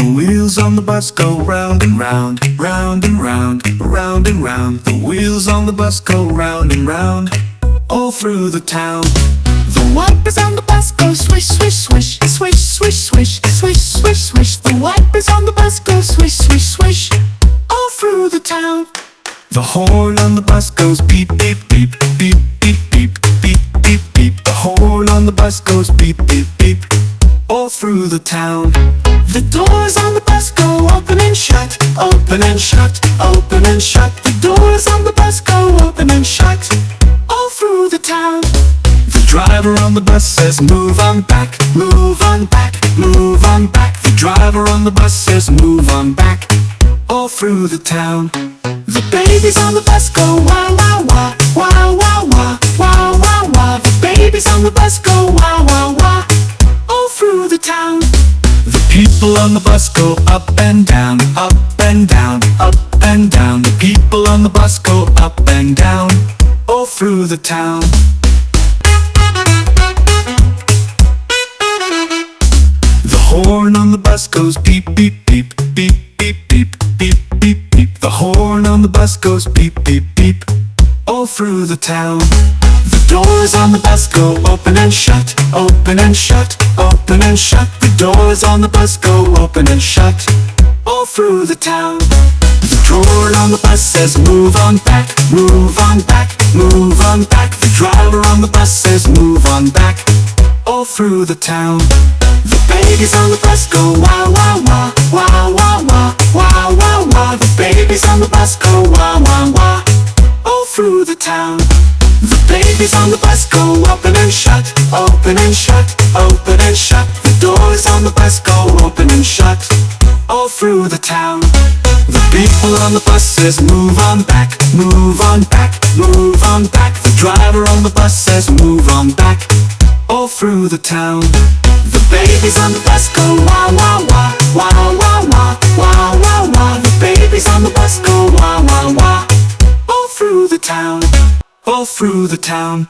The wheels on the bus go round and round, round and round, round and round. The wheels on the bus go round and round, all through the town. The wipers on the bus go swish, swish, swish, swish, swish, swish, swish, swish, swish. The wipers on the bus go swish, swish, swish, all through the town. The horn on the bus goes beep, beep, beep, beep, beep, beep, beep, beep, beep. The horn on the bus goes beep, beep, beep, all through the town. The doors on the bus go open and shut, open and shut, open and shut. The doors on the bus go open and shut, all through the town. The driver on the bus says move on back, move on back, move on back. The driver on the bus says move on back, all through the town. The babies on the bus go wah wah wah, wah wah wah, wah wah wah. The babies on the bus go wah wah wah, all through the town. The people on the bus go up and down, up and down, up and down. The people on the bus go up and down, all through the town. The horn on the bus goes beep, beep, beep, beep, beep, beep, beep, beep, beep. The horn on the bus goes beep, beep, beep, all through the town. The doors on the bus go open and shut, open and shut, open and shut. The doors on the bus go open and shut, all through the town. The drawer on the bus says move on back, move on back, move on back. The driver on the bus says move on back, all through the town. The babies on the bus go wah wah wah, wah wah wah, wah wah wah. The babies on the bus go wah wah wah, all through the town. The babies on the bus go open and shut, open and shut, open and shut. The doors on the bus go open and shut, all through the town. The people on the bus says move on back, move on back, move on back. The driver on the bus says move on back, all through the town. The babies on the bus go wah wah wah, wah wah wah, wah wah wah. The babies on the bus go wah wah wah, all through the town, all through the town.